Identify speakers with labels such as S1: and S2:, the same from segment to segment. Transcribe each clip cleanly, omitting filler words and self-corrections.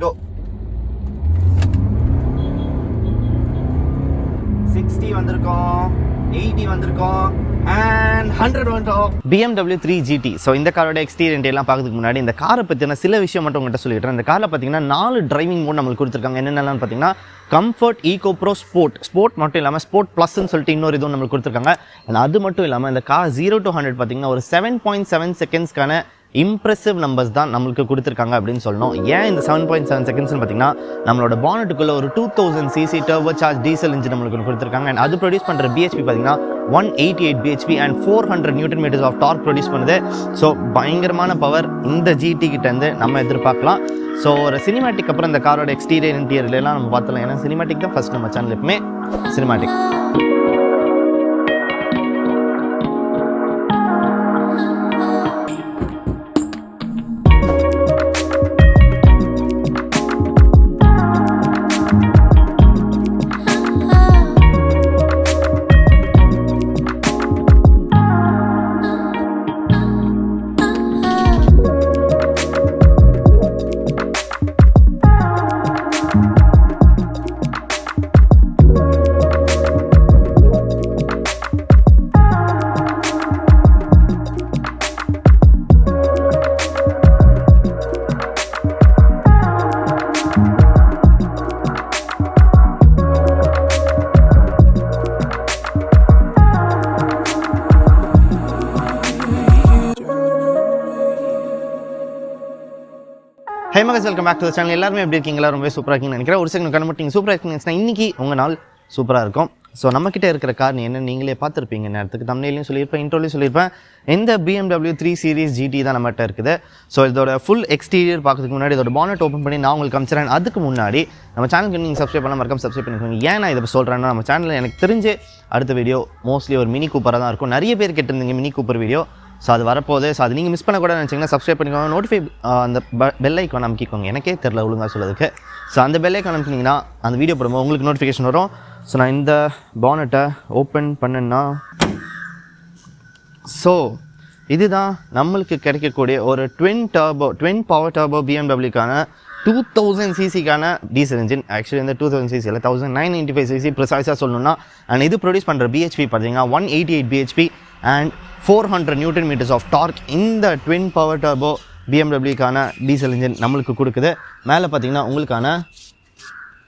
S1: go. 60 வந்திருக்கோம், 80 வந்திருக்கோம், and 100 வந்துட்டோம். BMW 3 GT. ஸோ இந்த காரோட எக்ஸ்டீரியர் எல்லாம் பார்க்கறதுக்கு முன்னாடி இந்த காரை பற்றின சில விஷயம் மட்டும் உங்கள்கிட்ட சொல்லிடுறேன். இந்த காரில் பார்த்தீங்கன்னா 4 டிரைவிங் மோட் நம்மளுக்கு கொடுத்துருக்காங்க. என்னென்னலாம் பார்த்தீங்கன்னா கம்ஃபர்ட், ஈகோ ப்ரோ, ஸ்போர்ட் மட்டும் இல்லாமல் ஸ்போர்ட் ப்ளஸ்ன்னு சொல்லிட்டு இன்னொரு இதுவும் நம்மளுக்கு கொடுத்துருக்காங்க. அது மட்டும் இல்லாமல் இந்த கார் 0 to 100 பார்த்தீங்கன்னா ஒரு 7.7 செகண்ட்ஸ்க்கான இம்ப்ரெசிவ் நம்பர்ஸ் தான் நம்மளுக்கு கொடுத்துருக்காங்க அப்படின்னு சொல்லணும். ஏன் இந்த 7.7 செகண்ட்ஸ்னு பார்த்தீங்கன்னா நம்மளோட பானட்டுக்குள்ள ஒரு 2000 cc turbo charge diesel engine நம்மளுக்கு கொடுத்துருக்காங்க. அண்ட் அது ப்ரொடியூஸ் பண்ணுற பிஹெச்பி பார்த்தீங்கன்னா 188 bhp and 400 newton metres of torque produce பண்ணுது. ஸோ பயங்கரமான பவர் இந்த ஜிடி கிட்டேருந்து நம்ம எதிர்பார்க்கலாம். ஸோ ஒரு சினிமேட்டிக் அப்புறம் இந்த காரோட எக்ஸ்டீரியர் இன்டீரியர்லாம் நம்ம பார்த்தலாம். ஏன்னா சினிமேட்டிக் தான் ஃபர்ஸ்ட் நம்ம சேனல் எப்பவுமே சினிமேட்டிக். ஹே மக்கள்ஸ், welcome back to the channel. எல்லாருமே எப்படி இருக்கீங்களா? ரொம்ப சூப்பராக இருக்கீங்கன்னு நினைக்கிறேன். ஒரு செகண்ட் கண்ணு நீங்கள் சூப்பராக இருக்கீங்கன்னா இன்றைக்கி உங்கள் நாள் சூப்பராக இருக்கும். ஸோ நம்மக்கிட்ட இருக்கிற கார் என்ன நீங்களே பார்த்துருப்பீங்க. நேரத்துக்கு தமிழ்லையும் சொல்லியிருப்பேன், இன்ட்ரோலையும் சொல்லியிருப்பேன். இந்த BMW 3 Series GT தான் நம்மகிட்ட இருக்குது. ஸோ இதோட ஃபுல் எக்ஸ்டீரியர் பார்க்கறதுக்கு முன்னாடி இதோட பானட் ஓப்பன் பண்ணி நான் உங்களுக்கு காமிச்சிறேன். அதுக்கு முன்னாடி நம்ம சேனலுக்கு நீங்கள் சப்ஸ்கிரைப் பண்ண மறக்காம சப்ஸ்கிரைப் பண்ணிக்கோங்க. ஏன் நான் இதை சொல்கிறேன்னா, நம்ம சேனலில் எனக்கு தெரிஞ்சு அடுத்த வீடியோ மோஸ்ட்லி ஒரு மினி கூப்பராக தான் இருக்கும். நிறைய பேர் கேட்டிருந்தீங்க மினி கூப்பர் வீடியோ. ஸோ அது வரப்போகுது. ஸோ அது நீங்கள் மிஸ் பண்ணக்கூடாது நினச்சிங்கன்னா சப்ஸ்கிரைப் பண்ணிக்கோங்க. நோட்டிஃபை அந்த பெல் ஐக்கான் அமைக்கிக்கோங்க. எனக்கே தெரில ஒழுங்காக சொல்லுறதுக்கு. ஸோ அந்த பெல் ஐக்கான் அமைக்கிங்கன்னா அந்த வீடியோ போடும்போது உங்களுக்கு நோட்டிஃபிகேஷன் வரும். ஸோ நான் இந்த பானட்டை ஓப்பன் பண்ணேன்னா ஸோ இதுதான் நம்மளுக்கு கிடைக்கக்கூடிய ஒரு ட்வின் பவர் டர்போ BMWக்கான 2000 cc-க்கான டீசல் இன்ஜின். ஆக்சுவலி இந்த 2000 cc இல்லை, 1995 cc ப்ரிசைஸாக சொல்லணும்னா. அண்ட் இது ப்ரொடியூஸ் பண்ணுற பிஹெச்பி பார்த்தீங்கன்னா 188 bhp and 400 newton metres of torque. இந்த ட்வின் பவர் டர்போ BMWக்கான டீசல் இன்ஜின் நம்மளுக்கு கொடுக்குது. மேலே பார்த்தீங்கன்னா உங்களுக்கான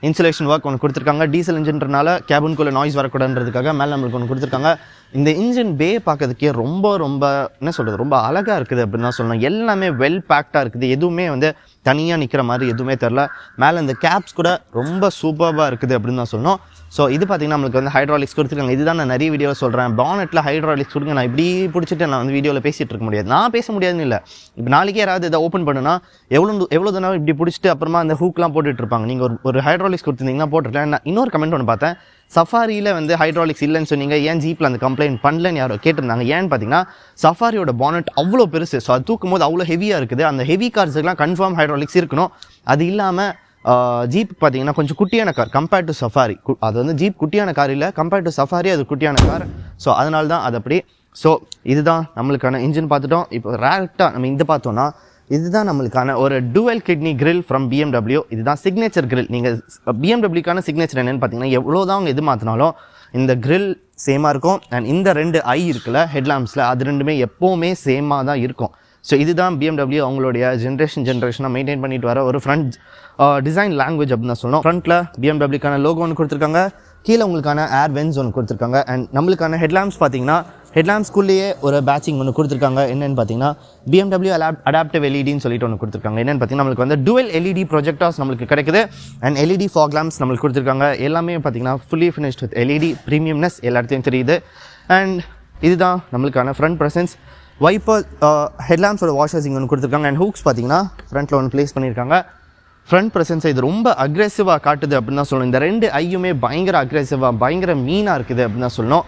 S1: இன்சுலேஷன் ஒர்க் ஒன்று கொடுத்துருக்காங்க. டீசல் இன்ஜின்றனால கேபின்குள்ளே நாய்ஸ் வரக்கூடாதுன்றதுக்காக மேலே நம்மளுக்கு ஒன்று கொடுத்துருக்காங்க. இந்த இன்ஜின் பே பார்க்கறதுக்கே ரொம்ப என்ன சொல்கிறது, ரொம்ப அழகாக இருக்குது அப்படின்னு தான் சொல்லணும். எல்லாமே வெல் பேக்டாக இருக்குது. எதுவுமே தனியாக நிற்கிற மாதிரி எதுவுமே தெரில. மேலே இந்த கேப்ஸ் கூட ரொம்ப சூப்பராக இருக்குது அப்படின்னு தான் சொல்லணும். ஸோ இது பார்த்திங்கன்னா நம்மளுக்கு ஹைட்ராலிக்ஸ் கொடுத்துருக்காங்க. இதுதான் நான் நிறைய வீடியோ சொல்கிறேன். பானட்டில் ஹைட்ராலிக்ஸ் கொடுங்க. நான் இப்படி பிடிச்சிட்டு நான் வீடியோவில் பேசிகிட்டு இருக்க முடியாது. நான் பேச முடியாதுன்னு இல்லை. இப்போ நாளைக்கே யாராவது இதை ஓப்பன் பண்ணுன்னா எவ்வளோ தானே இப்படி பிடிச்சிட்டு அப்புறமா அந்த ஹூக்லாம் போட்டுட்டு இருப்பாங்க. நீங்கள் ஒரு ஹைட்ராலிக்ஸ் கொடுத்துருந்தீங்கன்னா போட்டுருக்கலாம். நான் இன்னொரு கமெண்ட் ஒன்று பார்த்தேன். சஃபாரியில் ஹைட்ராலிக்ஸ் இல்லைன்னு சொன்னீங்க, ஏன் ஜீப்பில் அந்த கம்ப்ளைண்ட் பண்ணலன்னு யாரோ கேட்டிருந்தாங்க. ஏன்னு பார்த்தீங்கன்னா சஃபாரியோட பானட் அவ்வளோ பெருசு. ஸோ அது தூக்கும் போது அவ்வளோ ஹெவியாக இருக்குது. அந்த ஹெவி கார்ஸுக்கெலாம் கன்ஃபார்ம் ஹைட்ராலிக்ஸ் இருக்கணும். அது இல்லாமல் ஜீப் பார்த்தீங்கன்னா கொஞ்சம் குட்டியான கார் கம்பேர்ட் டு சஃபாரி. அது ஜீப் குட்டியான கார் இல்லை, கம்பேர்ட் டு சஃபாரி அது குட்டியான கார். ஸோ அதனால தான் அது அப்படி. ஸோ இதுதான் நம்மளுக்கான இன்ஜின் பார்த்துட்டோம். இப்போ ரேக்டாக நம்ம இந்த பார்த்தோன்னா இதுதான் நம்மளுக்கான ஒரு dual kidney grill from BMW. இதுதான் சிக்னேச்சர் கிரில். நீங்கள் BMWக்கான சிக்னேச்சர் என்னென்னு பார்த்தீங்கன்னா எவ்வளோ தான் அவங்க எது மாற்றினாலும் இந்த கிரில் சேமாக இருக்கும். அண்ட் இந்த 2 ஐ இருக்குல்ல ஹெட்லாம்ப்ஸில், அது ரெண்டுமே எப்போவுமே சேமாக தான் இருக்கும். ஸோ இதுதான் BMW அவங்களுடைய ஜென்ரேஷனாக மெயின்டைன் பண்ணிட்டு வர ஒரு ஃப்ரண்ட் டிசைன் லாங்குவேஜ் அப்படின்னு தான் சொல்லணும். ஃப்ரண்ட்டில் BMWக்கான லோகோ ஒன்று கொடுத்துருக்காங்க. கீழே உங்களுக்கான ஏர் வென்ஸ் ஒன்று கொடுத்துருக்காங்க. அண்ட் நம்மளுக்கான ஹெட்லாம்ப்ஸ் பார்த்தீங்கன்னா ஹெட்லாம்ப்ஸ்குள்ளேயே ஒரு பேட்சிங் ஒன்று கொடுத்துருக்காங்க. என்னென்னு பார்த்தீங்கன்னா BMW அடாப்டிவ் எல்இடின்னு சொல்லிட்டு ஒன்று கொடுத்துருக்காங்க. என்னென்னு பார்த்தீங்கன்னா நம்மளுக்கு டூவல் LED ப்ரொஜெக்டர்ஸ் நம்மளுக்கு கிடைக்குது. அண்ட் LED ஃபாக் லேம்ப்ஸ் நம்மளுக்கு கொடுத்துருக்காங்க. எல்லாமே பார்த்தீங்கன்னா fully finished with LED premiumness எல்லாத்தையும் தெரியுது. அண்ட் இதுதான் நம்மளுக்கான ஃப்ரண்ட் ப்ரெசன்ஸ். வைப்பர் ஹெட்லாம்ப்ஸோட வாஷர்ஸிங் ஒன்று கொடுத்துருக்காங்க. அண்ட் ஹூக்ஸ் பார்த்தீங்கன்னா ஃப்ரண்ட்டில் ஒன்று ப்ளேஸ் பண்ணியிருக்காங்க. ஃப்ரண்ட் ப்ரெசன்ஸை இது ரொம்ப அக்ரெசிவாக காட்டுது அப்படின்னு தான் சொல்லணும். இந்த 2 ஐயுமே பயங்கர அக்ரெசிவாக பயங்கர மீனாக இருக்குது அப்படின்னு தான் சொல்லணும்.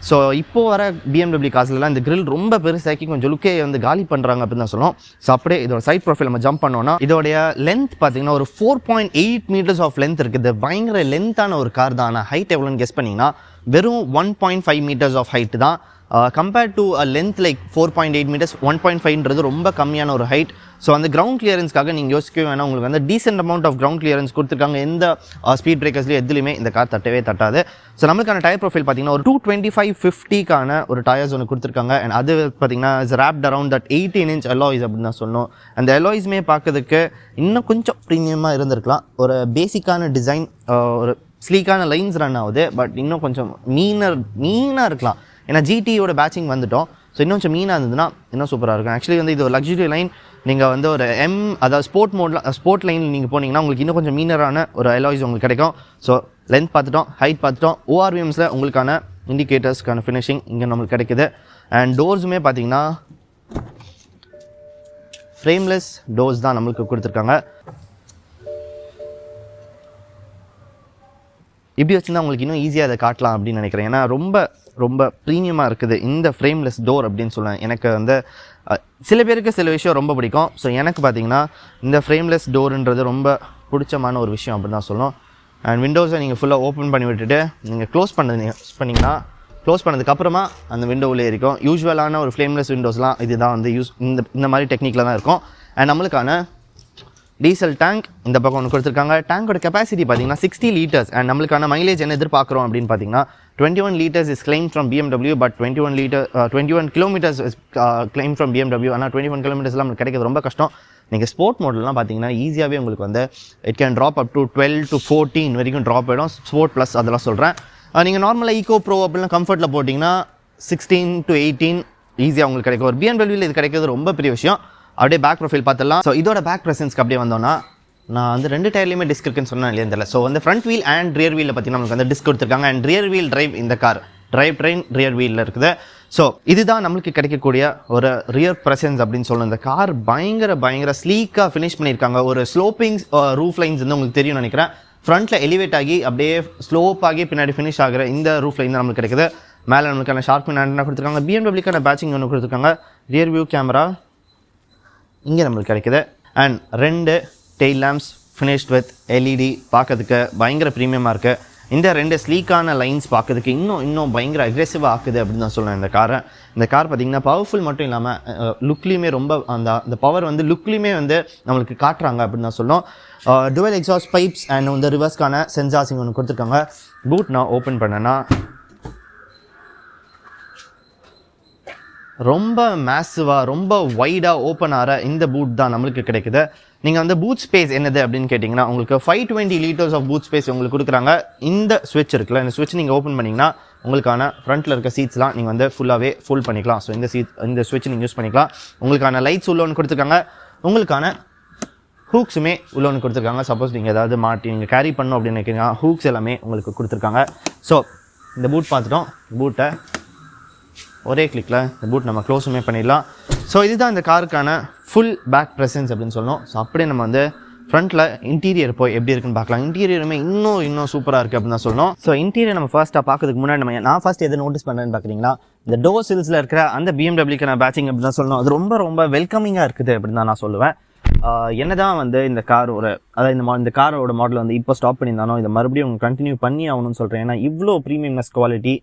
S1: ஸோ இப்போது வர BMW காசுலலாம் இந்த கிரில் ரொம்ப பெருசாக்கி கொஞ்சம் லுக்கே காலி பண்ணுறாங்க அப்படின்னு தான் சொல்லணும். ஸோ அப்படியே இதோட சைட் ப்ரொஃபைல் நம்ம ஜம்ப் பண்ணோன்னா இதோடைய லென்த் பார்த்தீங்கன்னா ஒரு 4.8 மீட்டர்ஸ் ஆஃப் லென்த் இருக்குது. பயங்கர லென்த்தான ஒரு கார் தான். ஆனால் ஹைட் எவ்வளோன்னு கெஸ் பண்ணிங்கன்னா வெறும் 1.5 மீட்டர்ஸ் ஆஃப் ஹைட்டு தான். Compared to a length like 4.8 meters 1.5ன்றது ரொம்ப கம்மியான ஒரு ஹைட். ஸோ அந்த கிரவுண்ட் கிளியரன்ஸ்க்காக நீங்கள் யோசிக்கவே வேணாம், உங்களுக்கு வந்து decent amount of ground clearance கொடுத்துருக்காங்க. எந்த ஸ்பீட் பிரேக்கர்ஸ்லையும் எதுலையுமே இந்த கார் தட்டவே தட்டாது. ஸோ நம்மளுக்கான டயர் ப்ரொஃபைல் பார்த்தீங்கன்னா ஒரு 225/50க்கான ஒரு டயர்ஸ் ஒன்று கொடுத்துருக்காங்க. அண்ட் அது பார்த்தீங்கன்னா is raped around that 18-inch alloys அப்படின்னு தான் சொல்லணும். அந்த அலாய்ஸுமே பார்க்கறதுக்கு இன்னும் கொஞ்சம் ப்ரீமியமாக இருந்திருக்கலாம். ஒரு பேசிக்கான டிசைன், ஒரு ஸ்லீக்கான லைன்ஸ் ரன் ஆகுது, பட் இன்னும் கொஞ்சம் மீனாக இருக்கலாம். ஏன்னா ஜிடியோட பேட்சிங் வந்துட்டோம். ஸோ இன்னும் கொஞ்சம் மீனாக இருந்ததுன்னா இன்னும் சூப்பராக இருக்கும். ஆக்சுவலி வந்து இது ஒரு லக்ஸுரி லைன். நீங்கள் வந்து ஒரு அதாவது ஸ்போர்ட் லைனில் நீங்கள் போனீங்கன்னா உங்களுக்கு இன்னும் கொஞ்சம் மீனரான ஒரு அலாய்ஸ் உங்களுக்கு கிடைக்கும். ஸோ லென்த் பார்த்துட்டோம், ஹைட் பார்த்துட்டோம். ORVMஸில் உங்களுக்கான இண்டிகேட்டர்ஸ்க்கான ஃபினிஷிங் இங்கே நம்மளுக்கு கிடைக்குது. அண்ட் டோர்ஸுமே பார்த்தீங்கன்னா ஃப்ரேம்லெஸ் டோர்ஸ் தான் நம்மளுக்கு கொடுத்துருக்காங்க. இப்படி வச்சுருந்தா உங்களுக்கு இன்னும் ஈஸியாக அதை காட்டலாம் அப்படின்னு நினைக்கிறேன். ஏன்னா ரொம்ப ப்ரீமியமாக இருக்குது இந்த ஃப்ரேம்லெஸ் டோர் அப்படின்னு சொல்லுவேன். எனக்கு வந்து சில பேருக்கு சில விஷயம் ரொம்ப பிடிக்கும். ஸோ எனக்கு பார்த்தீங்கன்னா இந்த ஃப்ரேம்லெஸ் டோருன்றது ரொம்ப பிடிச்சமான ஒரு விஷயம் அப்படின்னு தான் சொல்லணும். அண்ட் விண்டோஸை நீங்கள் ஃபுல்லாக ஓப்பன் பண்ணி விட்டுட்டு நீங்கள் க்ளோஸ் பண்ணிங்கன்னா க்ளோஸ் பண்ணதுக்கப்புறமா அந்த விண்டோவிலே இருக்கும். யூஸ்வலான ஒரு ஃப்ளேம்லெஸ் விண்டோஸ்லாம் இதுதான் வந்து இந்த மாதிரி டெக்னிக்கில் தான் இருக்கும். அண்ட் நம்மளுக்கான டீசல் டேங்க் இந்த பக்கம் ஒன்று கொடுத்துருக்காங்க. டேங்கோட கெப்பாசிட்டி பார்த்தீங்கன்னா 60 liters. அண்ட் நம்மளுக்கான மைலேஜ் என்ன எதிர்பார்க்குறோம் அப்படின்னு பார்த்தீங்கன்னா 21 liters is claim from BMW, but 21 kilometers is claim from BMW. ஆனால் 21 kilometersலாம் நம்மளுக்கு கிடைக்கிறது ரொம்ப கஷ்டம். நீங்கள் ஸ்போர்ட் மோடல்லாம் பார்த்தீங்கன்னா ஈஸியாகவே உங்களுக்கு வந்து it can drop up to 12 to 14 வரைக்கும் ட்ராப் ஆகிடும். ஸ்போர்ட் ப்ளஸ் அதெல்லாம் சொல்கிறேன். நீங்கள் நார்மலாக ஈகோ ப்ரோ அப்படிலாம் கம்ஃபர்ட்டில் போட்டிங்கன்னா 16 to 18 ஈஸியாக உங்களுக்கு கிடைக்கும். ஒரு BMWவில் இது கிடைக்கிறது ரொம்ப பெரிய விஷயம். அப்படியே பேக் ப்ரொஃபைல் பார்த்துடலாம். ஸோ இதோட பேக் ப்ரெசன்ஸ்க்கு அப்படியே வந்தோன்னா நான் வந்து 2 டயர்லையுமே டிஸ்க் இருக்குன்னு சொன்னேன் இல்லையா தெரியல. ஸோ வந்து ஃப்ரண்ட் வீல் அண்ட் ரியர் வீலில் பார்த்தீங்கன்னா நமக்கு வந்து டிஸ்க் கொடுத்துருக்காங்க. அண்ட் ரியர் வீல் டிரைவ் இந்த கார் டிரைவ் ட்ரெயின் ரியர் வீலில் இருக்குது. ஸோ இதுதான் நம்மளுக்கு கிடைக்கக்கூடிய ஒரு ரியர் ப்ரெசன்ஸ் அப்படின்னு சொல்லணும். இந்த கார் பயங்கர ஸ்லீக்காக ஃபினிஷ் பண்ணியிருக்காங்க. ஒரு ஸ்லோப்பிங் ரூஃப் லைன்ஸ் வந்து உங்களுக்கு தெரியும் நினைக்கிறேன். ஃப்ரண்ட்டில் எலிவேட் ஆகி அப்படியே ஸ்லோப் ஆகி பின்னாடி ஃபினிஷ் ஆகிற இந்த ரூஃப் லைன் தான் நம்மளுக்கு கிடைக்குது. மேலே நம்மளுக்கான ஷார்ப்ன் ஆண்டனா கொடுத்துருக்காங்க. BMWக்கான பேட்சிங் ஒன்று கொடுத்துருக்காங்க. ரியர் வியூ கேமரா இங்கே நம்மளுக்கு கிடைக்குது. And 2 tail lamps finished with LED பார்க்கறதுக்கு பயங்கர ப்ரீமியமாக இருக்குது. இந்த 2 ஸ்லீக்கான லைன்ஸ் பார்க்கறதுக்கு இன்னும் பயங்கர அக்ரெசிவாக ஆக்குது அப்படின்னு தான் சொல்லுவேன். இந்த கார் பார்த்திங்கன்னா பவர்ஃபுல் மட்டும் இல்லாமல் லுக்லேயுமே ரொம்ப அந்த பவர் வந்து லுக்லேயுமே வந்து நம்மளுக்கு காட்டுறாங்க அப்படின்னு தான் சொல்லணும். டுவல் எக்ஸாஸ்ட் பைப்ஸ் அண்ட் வந்து ரிவர்ஸ்க்கான சென்சார்ஸிங் ஒன்று கொடுத்துருக்காங்க. பூட் நான் ஓப்பன் பண்ணேன்னா ரொம்ப மேசிவாக ரொம்ப வைடாக ஓப்பன் ஆகிற இந்த பூட் தான் நம்மளுக்கு கிடைக்குது. நீங்கள் வந்து பூட் ஸ்பேஸ் என்னது அப்படின்னு கேட்டிங்கன்னா உங்களுக்கு 520 liters ஆஃப் பூட் ஸ்பேஸ் உங்களுக்கு கொடுக்குறாங்க. இந்த ஸ்விட்ச் இருக்குல்ல, இந்த ஸ்விட்ச் நீங்கள் ஓப்பன் பண்ணிங்கன்னா உங்களுக்கான ஃப்ரண்ட்டில் இருக்க சீட்ஸ்லாம் நீங்கள் வந்து ஃபுல் பண்ணிக்கலாம். ஸோ இந்த ஸ்விட்ச் நீங்கள் யூஸ் பண்ணிக்கலாம். உங்களுக்கான லைட்ஸ் உள்ள ஒன்று கொடுத்துருக்காங்க. உங்களுக்கான ஹூக்ஸுமே உள்ள ஒன்று கொடுத்துருக்காங்க. சப்போஸ் நீங்கள் ஏதாவது மாட்டி நீங்கள் கேரி பண்ணணும் அப்படின்னு நினைக்கிறீங்கன்னா ஹூக்ஸ் எல்லாமே உங்களுக்கு கொடுத்துருக்காங்க. ஸோ இந்த பூட் பார்த்துட்டோம். பூட்டை ஒரே கிளிக்கில் இந்த பூட் நம்ம க்ளோஸுமே பண்ணிடலாம். ஸோ இதுதான் இந்த காருக்கான ஃபுல் பேக் ப்ரெசன்ஸ் அப்படின்னு சொல்லணும். ஸோ அப்படியே நம்ம வந்து ஃப்ரண்ட்டில் இன்டீரியர் போய் எப்படி இருக்குன்னு பார்க்கலாம். இன்டீரியருமே இன்னும் சூப்பராக இருக்குது அப்படின்னு தான் சொல்லணும். ஸோ இன்டீரியர் நம்ம ஃபர்ஸ்ட்டாக பார்க்கறதுக்கு முன்னாடி நான் ஃபர்ஸ்ட் எதை நோட்டீஸ் பண்ணுறேன்னு பார்க்குறீங்களா, இந்த டோர் சில்ஸில் இருக்கிற அந்த BMWக்கான பேட்சிங் அப்படின்னு தான் சொல்லணும். அது ரொம்ப வெல்கமிங்காக இருக்குது அப்படின்னு தான் நான் சொல்லுவேன். என்னதான் வந்து இந்த கார் அதாவது இந்த காரோட மாடல் வந்து இப்போ ஸ்டாப் பண்ணியிருந்தானோ இதை மறுபடியும் கண்டினியூ பண்ணி ஆகணும்னு சொல்கிறேன். ஏன்னா இவ்வளோ ப்ரீமியம்னஸ் குவாலிட்டி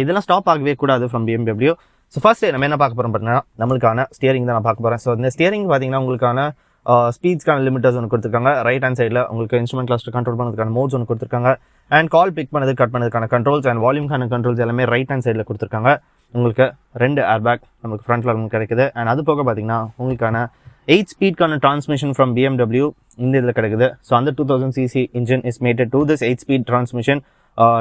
S1: இதெல்லாம் ஸ்டாப் ஆகவே கூடாது ஃப்ரம் BMW. ஸோ ஃபர்ஸ்ட் நம்ம என்ன பார்க்க போகிறோம் பார்த்தீங்கன்னா நம்மளுக்கான ஸ்டியரிங் தான் நான் பார்க்க போகிறேன். ஸோ இந்த ஸ்டியரிங் பார்த்தீங்கன்னா உங்களுக்கான ஸ்பீட்ஸ்க்கான லிமிட்டர்ஸ் ஒன்று கொடுத்துருக்காங்க. ரைட் ஹேண்ட் சைடில் உங்களுக்கு இன்ஸ்ட்ருமெண்ட் கிளஸ்டர் கண்ட்ரோல் பண்ணுறதுக்கான மோட்ஸ் ஒன்று கொடுத்துருக்காங்க. அண்ட் கால் பிக் பண்ணது கட் பண்ணதுக்கான கண்ட்ரோல்ஸ் அண்ட் வால்யூம்க்கான கண்ட்ரோல்ஸ் எல்லாமே ரைட் ஹேண்ட் சைடில் கொடுத்துருக்காங்க. உங்களுக்கு 2 ஏர் பேக் நமக்கு ஃப்ரண்ட்டில் உங்களுக்கு கிடைக்குது. அண்ட் அது போக பார்த்தீங்கன்னா உங்களுக்கான 8 ஸ்பீட்கான டிரான்ஸ்மிஷன் ஃப்ரம் BMW இந்த இதில் கிடைக்குது. ஸோ அந்த 2000cc engine is matted to this 8 speed transmission.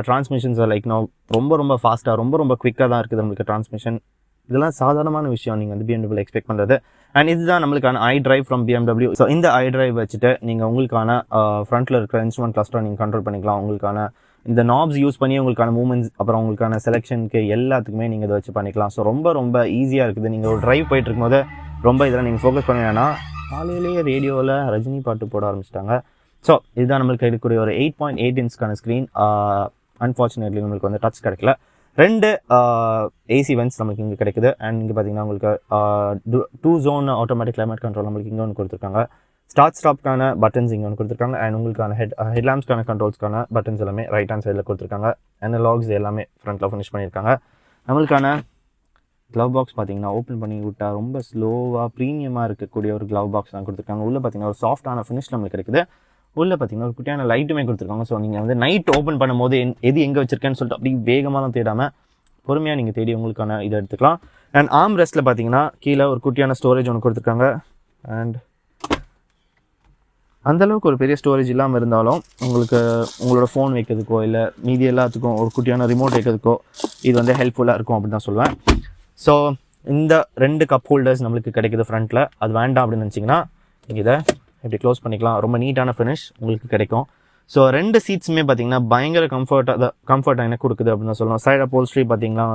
S1: Transmissions like ரொம்ப ஃபாஸ்ட்டாக ரொம்ப குவிக்காக தான் இருக்குது நம்மளுக்கு டிரான்ஸ்மிஷன். இதெல்லாம் சாதாரணமான விஷயம் நீங்கள் வந்து BMW எக்ஸ்பெக்ட் பண்ணுறது. அண்ட் இதுதான் நம்மளுக்கான iDrive ஃப்ரம் BMW. ஸோ இந்த iDrive வச்சுட்டு நீங்கள் உங்களுக்கான ஃப்ரண்ட்டில் இருக்கிற இன்ஸ்ட்ருமெண்ட் கிளஸ்டரை நீங்கள் கண்ட்ரோல் பண்ணிக்கலாம். உங்களுக்கான இந்த நாப்ஸ் யூஸ் பண்ணி உங்களுக்கான மூவ்மெண்ட்ஸ் அப்புறம் உங்களுக்கான செலெக்ஷனுக்கு எல்லாத்துக்குமே நீங்கள் இதை வச்சு பண்ணிக்கலாம். ஸோ ரொம்ப ஈஸியாக இருக்குது. நீங்கள் ஒரு ட்ரைவ் போயிட்டு இருக்கும்போது ரொம்ப இதெல்லாம் நீங்கள் ஃபோக்கஸ் பண்ணுவீங்கன்னா காலையிலேயே ரேடியோவில் ரஜினி பாட்டு போட ஆரம்பிச்சிட்டாங்க. ஸோ இதுதான் நம்மளுக்கு இருக்கக்கூடிய ஒரு 8.8 inchக்கான ஸ்க்ரீன். அன்ஃபார்ச்சுனேட்லி நம்மளுக்கு வந்து டச் கிடைக்கல. 2 ஏசி வென்ட்ஸ் நம்மளுக்கு இங்கே கிடைக்குது. அண்ட் இங்கே பார்த்தீங்கன்னா உங்களுக்கு 2 zone ஆட்டோமேட்டிக் கிளைமேட் கண்ட்ரோல் நம்மளுக்கு இங்கே ஒன்று கொடுத்துருக்காங்க. ஸ்டார்ட் ஸ்டாப்க்கான பட்டன்ஸ் இங்கே ஒன்று கொடுத்துருக்காங்க. அண்ட் உங்களுக்கான ஹெட்லாம்ப்ஸ்க்கான கண்ட்ரோல்ஸ்க்கான பட்டன்ஸ் எல்லாமே ரைட் ஹேண்ட் சைடில் கொடுத்துருக்காங்க. அனலாக்ஸ் எல்லாமே ஃப்ரண்ட்டில் ஃபினிஷ் பண்ணியிருக்காங்க. நம்மளுக்கான க்ளவ் பாக்ஸ் பார்த்தீங்கன்னா ஓப்பன் பண்ணி விட்டால் ரொம்ப ஸ்லோவாக ப்ரீமியமாக இருக்கக்கூடிய ஒரு க்ளவ் பாக்ஸ் தான் கொடுத்துருக்காங்க. உள்ளே பார்த்தீங்கன்னா ஒரு சாஃப்டான ஃபினிஷ் நம்மளுக்கு கிடைக்குது. உள்ளே பார்த்தீங்கன்னா ஒரு குட்டியான லைட்டுமே கொடுத்துருக்காங்க. ஸோ நீங்கள் வந்து நைட் ஓப்பன் பண்ணும்போது எது எங்கே வச்சிருக்கேன்னு சொல்லிட்டு அப்படி வேகமாக தேடாமல் பொறுமையாக நீங்கள் தேடி உங்களுக்கான இதை எடுத்துக்கலாம். அண்ட் ஆர்ம் ரெஸ்ட்டில் பார்த்தீங்கன்னா கீழே ஒரு குட்டியான ஸ்டோரேஜ் ஒன்று கொடுத்துருக்காங்க. அண்ட் அந்தளவுக்கு ஒரு பெரிய ஸ்டோரேஜ் இல்லாமல் இருந்தாலும் உங்களுக்கு உங்களோட ஃபோன் வைக்கிறதுக்கோ இல்லை மீதி எல்லாத்துக்கும் ஒரு குட்டியான ரிமோட் வைக்கிறதுக்கோ இது வந்து ஹெல்ப்ஃபுல்லாக இருக்கும் அப்படின்னு தான் சொல்லுவேன். ஸோ இந்த 2 கப் ஹோல்டர்ஸ் நம்மளுக்கு கிடைக்குது ஃப்ரண்ட்டில். அது வேண்டாம் அப்படின்னு நினச்சிங்கன்னா நீங்கள் இதை இப்படி க்ளோஸ் பண்ணிக்கலாம். ரொம்ப நீட்டான ஃபினிஷ் உங்களுக்கு கிடைக்கும். ஸோ 2 சீட்ஸுமே பார்த்தீங்கன்னா பயங்கர கம்ஃபர்ட்டாக எனக்கு கொடுக்குது அப்படின்னு தான் சொல்லணும். சைட் அப்போல்ஸ்ட்ரி பார்த்தீங்கன்னா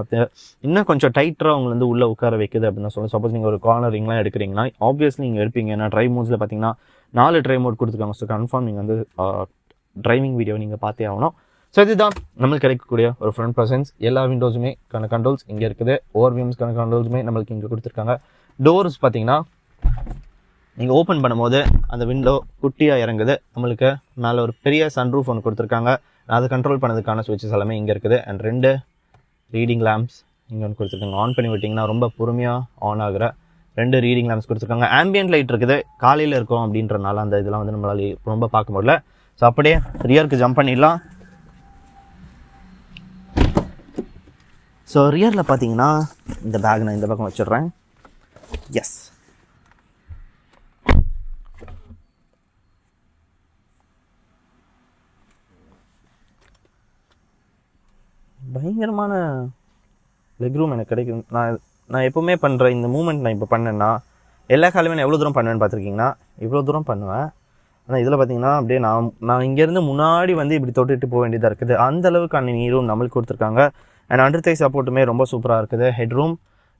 S1: இன்னும் கொஞ்சம் டைட்டராக உங்களை வந்து உள்ளே உட்கார வைக்குது அப்படின்னு தான் சொல்லணும். சப்போஸ் நீங்கள் ஒரு கார்னரிங்லாம் எடுக்கிறீங்கன்னா ஆப்வியஸ்லி நீங்கள் எடுப்பீங்க. ஏன்னா ட்ரைவ் மோட்ஸில் பார்த்தீங்கன்னா 4 ட்ரைவ் மோட் கொடுத்துருக்காங்க. ஸோ கன்ஃபார்ம் நீங்கள் வந்து டிரைவிங் வீடியோ நீங்கள் பார்த்தே ஆகணும். ஸோ இதுதான் நம்மளுக்கு கிடைக்கக்கூடிய ஒரு ஃப்ரண்ட் ப்ரெசன்ஸ். எல்லா விண்டோஸுமே கண்ட்ரோல்ஸ் இங்கே இருக்குது. ஓவர்வியூம்ஸ்க்கான கண்ட்ரோல்ஸுமே நம்மளுக்கு இங்கே கொடுத்துருக்காங்க. டோர்ஸ் பார்த்தீங்கன்னா நீங்கள் ஓப்பன் பண்ணும்போது அந்த விண்டோ குட்டியாக இறங்குது. நம்மளுக்கு மேலே ஒரு பெரிய சன்ரூஃப் ஒன்று கொடுத்துருக்காங்க. அதை கண்ட்ரோல் பண்ணதுக்கான சுவிட்சஸ் எல்லாமே இங்கே இருக்குது. அண்ட் 2 ரீடிங் லேம்ப்ஸ் இங்கே ஒன்று கொடுத்துருக்காங்க. ஆன் பண்ணி விட்டிங்கன்னா ரொம்ப பொறுமையாக ஆன் ஆகிற 2 ரீடிங் லேம்ப்ஸ் கொடுத்துருக்காங்க. ஆம்பியன்ட் லைட் இருக்குது. காலையில் இருக்கும் அப்படின்றனால அந்த இதெல்லாம் வந்து நம்மளால் ரொம்ப பார்க்க முடியல. ஸோ அப்படியே ரியருக்கு ஜம்ப் பண்ணிடலாம். ஸோ ரியரில் பார்த்தீங்கன்னா இந்த பேக் நான் இந்த பக்கம் வச்சிடுறேன். எஸ், பயங்கரமான லெக் ரூம் எனக்கு கிடைக்கும். நான் எப்போவுமே பண்ணுற இந்த மூமெண்ட் நான் இப்போ பண்ணேன்னா எல்லா காலையுமே நான் எவ்வளோ தூரம் பண்ணுவேன்னு பார்த்துருக்கீங்கன்னா இவ்வளோ தூரம் பண்ணுவேன். ஆனால் இதில் பார்த்தீங்கன்னா அப்படியே நான் இங்கேருந்து முன்னாடி வந்து இப்படி தொட்டுட்டு போக வேண்டியதாக இருக்குது. அந்தளவுக்கான நீரும் நம்மளுக்கு கொடுத்துருக்காங்க. அண்ட் அண்டர் தை சப்போர்ட்டுமே ரொம்ப சூப்பராக இருக்குது. ஹெட் ரூம்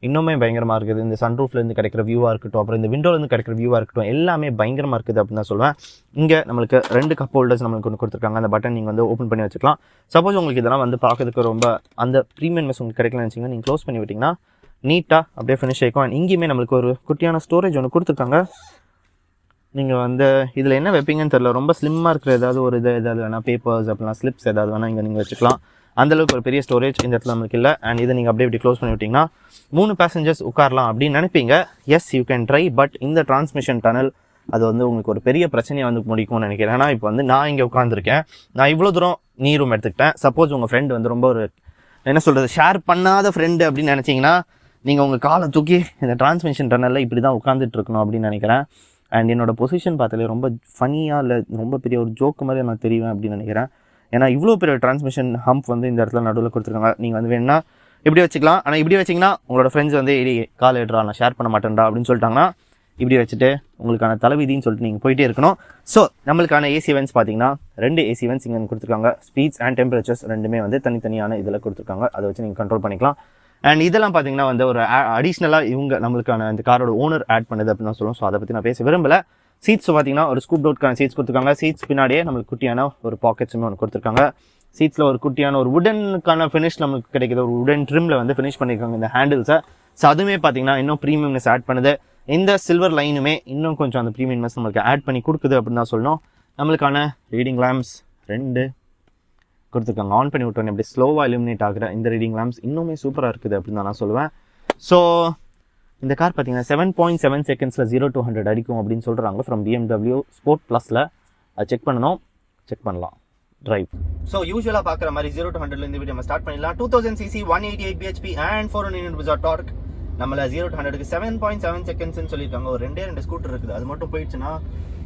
S1: இன்னுமே பயங்கரமாக இருக்குது. இந்த சன்ரூஃப்லேருந்து கிடைக்கிற வியூவாக இருக்கட்டும், அப்புறம் இந்த விண்டோலேருந்து கிடைக்கிற வியூவாக இருக்கட்டும், எல்லாமே பயங்கரமாக இருக்குது அப்படின்னு தான் சொல்லுவேன். இங்கே நம்மளுக்கு 2 கப் ஹோல்டர்ஸ் நம்மளுக்கு ஒன்று கொடுத்துருக்காங்க. அந்த பட்டன் நீங்கள் வந்து ஓப்பன் பண்ணி வச்சுக்கலாம். சப்போஸ் உங்களுக்கு இதெல்லாம் வந்து பார்க்கறதுக்கு ரொம்ப அந்த ப்ரீமியம்னஸ் உங்களுக்கு கிடைக்கலன்னு வச்சிங்கன்னா நீங்கள் க்ளோஸ் பண்ணி விட்டிங்கன்னா நீட்டாக அப்படியே ஃபினிஷ் ஆகிக்கும். அண்ட் இங்கேயுமே நம்மளுக்கு ஒரு குட்டியான ஸ்டோரேஜ் ஒன்று கொடுத்துருக்காங்க. நீங்கள் வந்து இதில் என்ன வைப்பீங்கன்னு தெரியல. ரொம்ப ஸ்லிம்மாக இருக்கிற ஏதாவது ஒரு ஏதாவது வேணால் பேப்பர்ஸ் அப்படிலாம் ஸ்லிப்ஸ் ஏதாவது வேணால் இங்கே நீங்கள் வச்சுக்கலாம். அந்தளவுக்கு ஒரு பெரிய ஸ்டோரேஜ் இந்த இடத்துல நமக்கு இல்லை. அண்ட் இதை நீங்கள் அப்படியே இப்படி க்ளோஸ் பண்ணி விட்டிங்கன்னா 3 பேசஞ்சர்ஸ் உட்காரலாம் அப்படின்னு நினைப்பீங்க. Yes, you can try. But இந்த டிரான்ஸ்மிஷன் டனல் அது வந்து உங்களுக்கு ஒரு பெரிய பிரச்சனையை வந்து முடிக்கும்னு நினைக்கிறேன். ஏன்னா இப்போ வந்து நான் இங்கே உட்காந்துருக்கேன். நான் இவ்வளோ தூரம் நீ ரூம் எடுத்துக்கிட்டேன். சப்போஸ் உங்கள் ஃப்ரெண்டு வந்து ரொம்ப ஒரு என்ன சொல்கிறது ஷேர் பண்ணாத ஃப்ரெண்டு அப்படின்னு நினச்சிங்கன்னா நீங்கள் உங்கள் காலை தூக்கி இந்த டிரான்ஸ்மிஷன் டனலில் இப்படி தான் உட்காந்துட்டு இருக்கணும் அப்படின்னு நினைக்கிறேன். அண்ட் என்னோடய பொசிஷன் பார்த்தாலே ரொம்ப ஃபனியாக இல்லை ரொம்ப பெரிய ஒரு ஜோக்கு மாதிரி நான் தெரிவேன் அப்படின்னு நினைக்கிறேன். ஏன்னா இவ்வளோ பெரிய டிரான்ஸ்மிஷன் ஹம்ப் வந்து இந்த இடத்துல நடுவில் கொடுத்துருக்காங்க. நீங்கள் வந்து வேணுன்னா இப்படி வச்சுக்கலாம். ஆனால் இப்படி வச்சிங்கன்னா உங்களோட ஃப்ரெண்ட்ஸ் வந்து கால் எடுறா நான் ஷேர் பண்ண மாட்டேன்டா அப்படின்னு சொல்லிட்டாங்கன்னா இப்படி வச்சுட்டு உங்களுக்கான தலைவிதின்னு சொல்லிட்டு நீங்கள் போயிட்டே இருக்கணும். ஸோ நம்மளுக்கான ஏசி வென்ட்ஸ் பார்த்தீங்கன்னா 2 ஏசி வென்ட்ஸ் இங்கே கொடுத்துருக்காங்க. ஸ்பீட்ஸ் அண்ட் டெம்பரேச்சர்ஸ் ரெண்டுமே வந்து தனித்தனியான இதில் கொடுத்துருக்காங்க. அதை வச்சு நீங்கள் கண்ட்ரோல் பண்ணிக்கலாம். அண்ட் இதெல்லாம் பார்த்தீங்கன்னா வந்து ஒரு அடிஷ்னலாக இவங்க நம்மளுக்கான இந்த காரோட ஓனர் ஆட் பண்ணுது அப்படின்னு தான் சொல்லுவோம். ஸோ அதை பற்றி நான் பேச விரும்பலை. சீட்ஸ் பார்த்தீங்கன்னா ஒரு ஸ்கூப் டவுட்கான சீட்ஸ் கொடுத்துருக்காங்க. சீட்ஸ் பின்னாடியே நம்மளுக்கு குட்டியான ஒரு பாக்கெட்ஸுமே ஒன்று கொடுத்துருக்காங்க. சீட்ஸில் ஒரு குட்டியான ஒரு உடனுக்கான ஃபினிஷ் நம்மளுக்கு கிடைக்கிது. ஒரு உடன் ட்ரிம்மில் வந்து ஃபினிஷ் பண்ணியிருக்காங்க இந்த ஹேண்டில்ஸை. ஸோ அதுவுமே பார்த்தீங்கன்னா இன்னும் ப்ரீமியம்னஸ் ஆட் பண்ணுது. இந்த சில்வர் லைனுமே இன்னும் கொஞ்சம் அந்த ப்ரீமியம்னஸ் நம்மளுக்கு ஆட் பண்ணி கொடுக்குது அப்படின்னு தான் சொல்லணும். நம்மளுக்கான ரீடிங் லேம்ப்ஸ் 2 கொடுத்துருக்காங்க. ஆன் பண்ணி விட்டோன்னே எப்படி ஸ்லோவாக இலுமினேட் ஆகிற இந்த ரீடிங் லேம்ப்ஸ் இன்னுமே சூப்பராக இருக்குது அப்படின்னு தான் நான் சொல்லுவேன். ஸோ இந்த கார் பார்த்தீங்கன்னா 7.7 செகண்ட்ஸில் 0 to 100 அடிக்கும் அப்படின்னு சொல்கிறாங்க ஃப்ரம் BMW ஸ்போர்ட் ப்ளஸில். அது செக் பண்ணணும், செக் பண்ணலாம். டிரைவ். ஸோ யூஸ்வலாக பார்க்குற மாதிரி 0 to 100 இந்த வீடியோ நம்ம ஸ்டார்ட் பண்ணிடலாம். 2000cc 188 bhp and 400 Nm dark. நம்மள 0 to 100க்கு 7.7 செகண்ட்ஸ்ன்னு சொல்லியிருக்காங்க. ஒரு 2 ஸ்கூட்டர் இருக்குது. அது மட்டும் போயிடுச்சுன்னா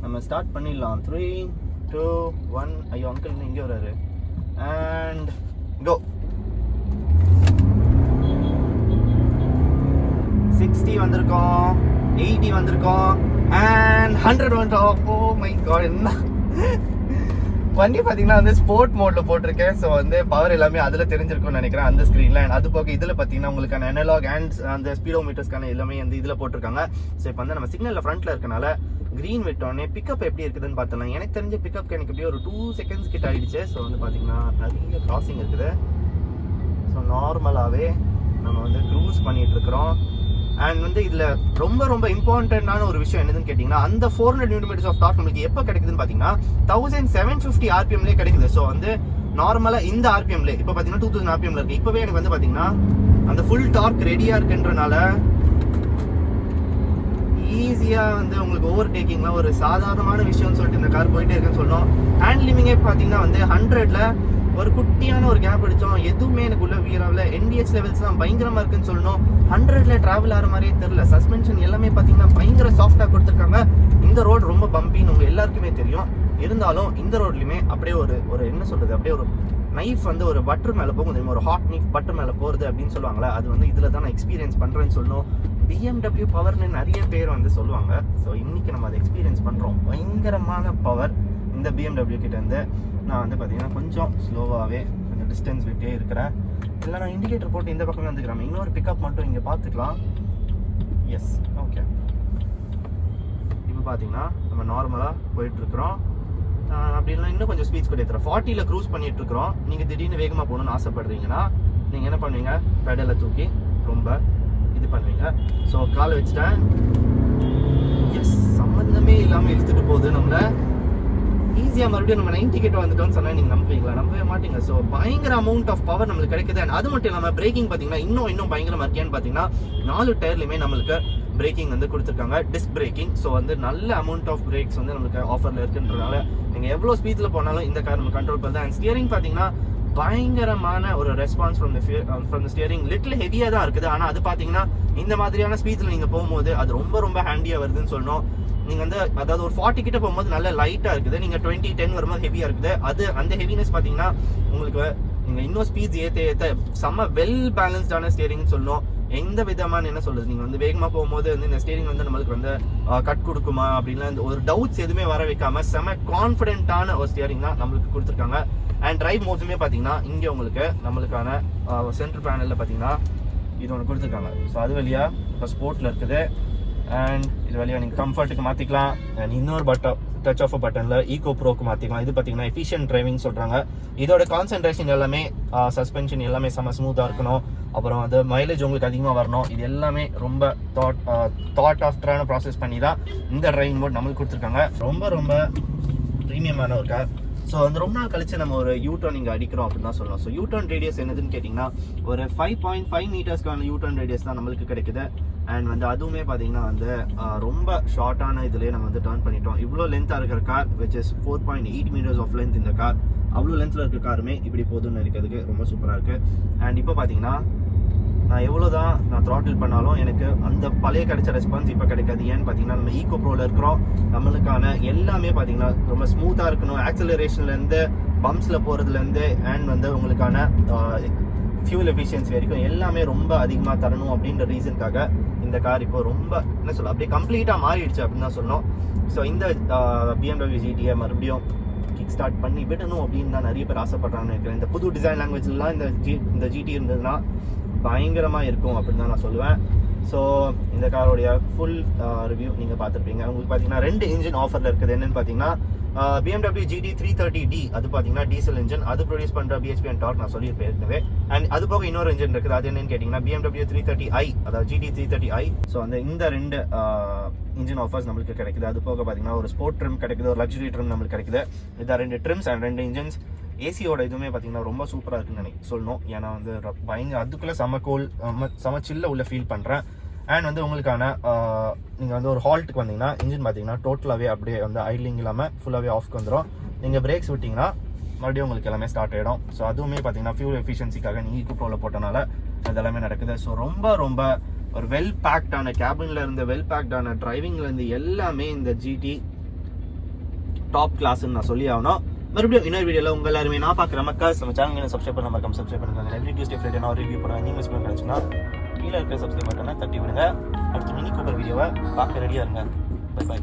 S1: நம்ம ஸ்டார்ட் பண்ணிடலாம். 3, 2, 1. ஐயோ அங்கிள் இங்கே வராரு. அண்ட் கோ. 60 வந்திருக்கோம், 80 வந்திருக்கோம், அண்ட் 100 வந்துட்டோம். ஓ மை காட், என்ன வண்டி பார்த்தீங்கன்னா வந்து ஸ்போர்ட் மோட்ல போட்டிருக்கேன். ஸோ வந்து பவர் எல்லாமே அதில் தெரிஞ்சிருக்கும்னு நினைக்கிறேன் அந்த ஸ்க்ரீனில். அண்ட் அது போக இதில் பார்த்தீங்கன்னா உங்களுக்கான அனலாக் அண்ட் அந்த ஸ்பீடோமீட்டர்ஸ்க்கான எல்லாமே வந்து இதில் போட்டிருக்காங்க. ஸோ இப்போ வந்து நம்ம சிக்னலில் ஃப்ரண்ட்டில் இருக்கனால க்ரீன் விட்டோடனே பிக்கப் எப்படி இருக்குதுன்னு பார்த்தோம்னா எனக்கு தெரிஞ்ச பிக்கப்க்கு எனக்கு எப்படியும் ஒரு 2 செகண்ட்ஸ் கிட்ட ஆகிடுச்சு. ஸோ வந்து பார்த்தீங்கன்னா நிறைய கிராசிங் இருக்குது. ஸோ நார்மலாகவே நம்ம வந்து க்ரூஸ் பண்ணிட்டு இருக்கிறோம். அண்ட் வந்து இதில் ரொம்ப ரொம்ப இம்பார்ட்டண்டான ஒரு விஷயம் என்னதுன்னு கேட்டிங்கன்னா அந்த 400 Nm ஆஃப் டார்க் நம்மளுக்கு எப்போ கிடைக்குதுன்னு பார்த்தீங்கன்னா 1750 RPMலேயே கிடைக்குது. ஸோ வந்து நார்மலாக இந்த RPMல இப்போ பார்த்தீங்கன்னா 2000 RPMல இருக்குது. இப்போவே எனக்கு வந்து பார்த்தீங்கன்னா அந்த ஃபுல் டார்க் ரெடியாக இருக்குன்றனால ஈஸியாக வந்து உங்களுக்கு ஓவர் டேக்கிங்லாம் ஒரு சாதாரணமான விஷயம்னு சொல்லிட்டு இந்த கார் போயிட்டே இருக்குன்னு சொல்லணும். ஹேண்ட்லிமிங்கே பார்த்தீங்கன்னா வந்து 100ல் ஒரு குட்டியான ஒரு கேப் அடித்தோம், எதுவுமே எனக்கு உள்ள வீராவில். NDH லெவல்ஸ்லாம் பயங்கரமாக இருக்குன்னு சொல்லணும். 100ல் ட்ராவல் ஆகிற மாதிரியே தெரில. சஸ்பென்ஷன் எல்லாமே பார்த்தீங்கன்னா பயங்கர சாஃப்டாக கொடுத்துருக்காங்க. இந்த ரோடு ரொம்ப பம்பின்னு உங்கள் எல்லாருக்குமே தெரியும். இருந்தாலும் இந்த ரோட்லையுமே அப்படியே ஒரு என்ன சொல்கிறது, அப்படியே ஒரு நைஃப் வந்து ஒரு பட்டர் மேலே போகும் தெரியுமா, ஒரு ஹாட் நைஃப் பட்டர் மேலே போகிறது அப்படின்னு சொல்லுவாங்களே, அது வந்து இதில் தான் நான் எக்ஸ்பீரியன்ஸ் பண்ணுறேன்னு சொல்லணும். BMW பவர்னு நிறைய பேர் வந்து சொல்லுவாங்க. ஸோ இன்றைக்கி நம்ம அதை எக்ஸ்பீரியன்ஸ் பண்ணுறோம். பயங்கரமான பவர் இந்த BMW கிட்டேருந்து. நான் வந்து பார்த்தீங்கன்னா கொஞ்சம் ஸ்லோவாகவே கொஞ்சம் டிஸ்டன்ஸ் விட்டே இருக்கிறேன். இல்லை நான் இண்டிகேட்டர் போட்டு இந்த பக்கம் வந்துக்கிறேன். இன்னொரு பிக்கப் மட்டும் இங்கே பார்த்துக்கலாம். Yes, okay. இப்போ பார்த்தீங்கன்னா நம்ம நார்மலாக போயிட்டுருக்குறோம். அப்படின்னா இன்னும் கொஞ்சம் ஸ்பீட் கூட ஏற்றுறோம். 40ல் க்ரூஸ் பண்ணிட்டு இருக்கிறோம். நீங்கள் திடீர்னு வேகமாக போகணும்னு ஆசைப்படுறீங்கன்னா நீங்கள் என்ன பண்ணுவீங்க, பெடலை தூக்கி ரொம்ப இது பண்ணுவீங்க. ஸோ காலை வச்சுட்டேன். எஸ், சம்மந்தமே இல்லாமல் இழுத்துட்டு போகுது நம்மளை. ஈஸியாக மறுபடியும் நம்ம 90 கிட்ட வந்துட்டோம்னு சொன்னால் நீங்கள் நம்புவீங்களா? நம்பவே மாட்டீங்க. ஸோ பயங்கர அமௌண்ட் ஆஃப் பவர் நம்மளுக்கு கிடைக்குது. அண்ட் அது மட்டும் இல்லாமல் பிரேக்கிங் பார்த்தீங்கன்னா இன்னும் பயங்கரமாக இருக்கேன்னு பார்த்தீங்கன்னா 4 டயர்லையுமே நம்மளுக்கு பிரேக்கிங் வந்து கொடுத்துருக்காங்க, டிஸ்க் பிரேக்கிங். ஸோ வந்து நல்ல அமௌண்ட் ஆஃப் பிரேக்ஸ் வந்து நம்மளுக்கு ஆஃபரில் இருக்குன்றதுனால நீங்கள் எவ்வளோ ஸ்பீடில் போனாலும் இந்த கார் நம்ம கண்ட்ரோல் பண்ணுது. அண்ட் ஸ்டியரிங் பார்த்தீங்கன்னா பயங்கரமான ஒரு response from the steering. Little ஹெவியாக தான் இருக்குது. ஆனால் அது பார்த்தீங்கன்னா இந்த மாதிரியான ஸ்பீடில் நீங்கள் போகும்போது அது ரொம்ப ஹேண்டியாக வருதுன்னு சொல்லணும். நீங்கள் வந்து அதாவது ஒரு 40 கிட்ட போகும்போது நல்ல லைட்டாக இருக்குது. நீங்கள் 20-10 வரும்போது ஹெவியாக இருக்குது. அது அந்த ஹெவினஸ் பார்த்தீங்கன்னா உங்களுக்கு நீங்கள் இன்னும் ஸ்பீட்ஸ் ஏற்ற செம்ம வெல் பேலன்ஸ்டான ஸ்டியரிங்னு சொல்லணும். எந்த விதமான என்ன சொல்றது, நீங்கள் வந்து வேகமாக போகும்போது வந்து இந்த ஸ்டியரிங் வந்து நம்மளுக்கு வந்து கட் கொடுக்குமா அப்படின்லாம் ஒரு டவுட்ஸ் எதுவுமே வர வைக்காம செம்ம கான்ஃபிடென்ட்டான ஒரு ஸ்டியரிங் தான் நம்மளுக்கு கொடுத்துருக்காங்க. அண்ட் டிரைவ் மோட்ஸுமே பார்த்தீங்கன்னா இங்கே உங்களுக்கு நம்மளுக்கான சென்ட்ரல் பேனலில் பார்த்தீங்கன்னா இது ஒன்று கொடுத்துருக்காங்க. ஸோ அது வழியாக இப்போ ஸ்போர்ட்டில் இருக்குது. அண்ட் இது வழியாக நீங்கள் கம்ஃபர்ட்டுக்கு மாற்றிக்கலாம். அண்ட் இன்னொரு டச் ஆஃப் பட்டனில் ஈகோ ப்ரோக்கு மாற்றிக்கலாம். இது பார்த்தீங்கன்னா எஃபிஷியன்ட் டிரைவிங் சொல்கிறாங்க. இதோட கான்சென்ட்ரேஷன் எல்லாமே சஸ்பென்ஷன் எல்லாமே செம்ம ஸ்மூத்தாக இருக்கணும். அப்புறம் அது மைலேஜ் உங்களுக்கு அதிகமாக வரணும். இது எல்லாமே ரொம்ப தாட் ஆஃப்டரான ப்ராசஸ் பண்ணி தான் இந்த டிரைவிங் மோட் நம்மளுக்கு கொடுத்துருக்காங்க. ரொம்ப ப்ரீமியமான ஒரு கார். ஸோ வந்து ரொம்ப நாள் கழிச்சு நம்ம ஒரு யூ-டர்ன் இங்கே அடிக்கிறோம் அப்படின்னு தான் சொல்லலாம். ஸோ யூ-டர்ன் ரேடியஸ் என்னதுன்னு கேட்டிங்கன்னா ஒரு 5.5 மீட்டர்ஸ்க்கான யூ-டர்ன் ரேடியஸ் தான் நம்மளுக்கு கிடைக்குது. அண்ட் வந்து அதுவுமே பார்த்தீங்கன்னா வந்து ரொம்ப ஷார்ட்டான இதுலேயே நம்ம வந்து டர்ன் பண்ணிட்டோம். இவ்வளோ லென்த்தாக இருக்கிற car which is 4.8 metres of length. இந்த கார் அவ்வளோ லென்த்தில் இருக்கிற காருமே இப்படி போதுன்னு இருக்கிறதுக்கு ரொம்ப சூப்பராக இருக்குது. அண்ட் இப்போ பார்த்தீங்கன்னா நான் எவ்வளோ தான் நான் த்ராட்டில் பண்ணாலும் எனக்கு அந்த பழைய கிடைச்ச ரெஸ்பான்ஸ் இப்போ கிடைக்காது. ஏன்னு பார்த்தீங்கன்னா நம்ம ஈகோ ப்ரோவில் இருக்கிறோம். நம்மளுக்கான எல்லாமே பார்த்தீங்கன்னா ரொம்ப ஸ்மூத்தாக இருக்கணும். ஆக்சலரேஷன்லேருந்து பம்ப்ஸில் போகிறதுலேருந்து அண்ட் வந்து உங்களுக்கான ஃபியூல் எஃபிஷியன்சி வரைக்கும் எல்லாமே ரொம்ப அதிகமாக தரணும் அப்படின்ற ரீசனுக்காக இந்த கார் இப்போ ரொம்ப என்ன சொல்ல அப்படியே கம்ப்ளீட்டாக மாறிடுச்சு அப்படின்னு தான் சொல்லணும். ஸோ இந்த BMW GT மறுபடியும் கிக் ஸ்டார்ட் பண்ணி விடணும் அப்படின்னு தான் நிறைய பேர் ஆசைப்படுறாங்கன்னு இருக்கிறேன். இந்த புது டிசைன் லாங்குவேஜ்லாம் இந்த GT இருந்ததுன்னா பயங்கரமாக இருக்கும் அப்படின்னு தான் நான் சொல்லுவேன். ஸோ இந்த காரோடைய ஃபுல் ரிவ்யூ நீங்கள் பார்த்துருப்பீங்க. உங்களுக்கு பார்த்தீங்கன்னா 2 இன்ஜின் ஆஃபரில் இருக்குது. என்னென்னு பார்த்தீங்கன்னா BMW GT 330D அது பார்த்தீங்கன்னா டீசல் இன்ஜின், அது ப்ரொடியூஸ் பண்ணுற BHP அண்ட் டார்க் நான் சொல்லியிருப்பேன் ஏற்கனவே. அண்ட் அது போக இன்னொரு இன்ஜின் இருக்குது. அது என்னன்னு கேட்டிங்கன்னா BMW 330i அதாவது GT 330i. ஸோ இந்த 2 இன்ஜின் ஆஃபர்ஸ் நம்மளுக்கு கிடைக்குது. அது போக பார்த்தீங்கன்னா ஒரு ஸ்போர்ட் ட்ரிம் கிடைக்குது, ஒரு லக்ஸுரி ட்ரிம் நம்மளுக்கு கிடைக்குது. இதான் 2 ட்ரிம்ஸ் அண்ட் 2 இன்ஜின்ஸ். ஏசியோட இதுவுமே பார்த்தீங்கன்னா ரொம்ப சூப்பராக இருக்குன்னு சொல்லணும். ஏன்னா வந்து பயங்கர அதுக்குள்ளே செம சில்ல உள்ள ஃபீல் பண்ணுறேன். அண்ட் வந்து உங்களுக்கான நீங்கள் வந்து ஒரு ஹால்ட்டுக்கு வந்தீங்கன்னா இன்ஜின் பார்த்தீங்கன்னா டோட்டலாகவே அப்படியே வந்து ஐட்லிங் இல்லாமல் ஃபுல்லாகவே ஆஃப்க்கு வந்துடும். நீங்கள் பிரேக்ஸ் விட்டிங்கன்னா மறுபடியும் உங்களுக்கு எல்லாமே ஸ்டார்ட் ஆகிடும். ஸோ அதுவுமே பார்த்தீங்கன்னா ஃபியூல் எஃபிஷியன்சிக்காக நீங்கள் ஈகோ ப்ரோவில் போட்டனால இதெல்லாமே நடக்குது. ஸோ ரொம்ப ஒரு வெல் பேக்டான கேபினில் இருந்து வெல் பேக்டான டிரைவிங்லேருந்து எல்லாமே இந்த GT டாப் கிளாஸ்ன்னு நான் சொல்லி ஆகணும். மறுபடியும் இன்னொரு வீடியோவில் உங்கள் எல்லாருமே நான் பார்க்குற மக்கள் நம்ம சேனல் சப்ஸ்கிரைப் பண்ண மறக்காம சப்ஸ்கிரைப் பண்ணுங்க. எவ்ரி டியூஸ்டே ஃப்ரைடே நான் ரிவ்யூ போடுறேன். நீங்கள் மிஸ் பண்ண கிடைச்சுன்னா கீழே இருக்கிற சப்ஸ்கிரைப் பட்டனை தட்டி விடுங்க. அடுத்து மினி கூப்பர் வீடியோவை பார்க்க ரெடியாக இருங்க. பை.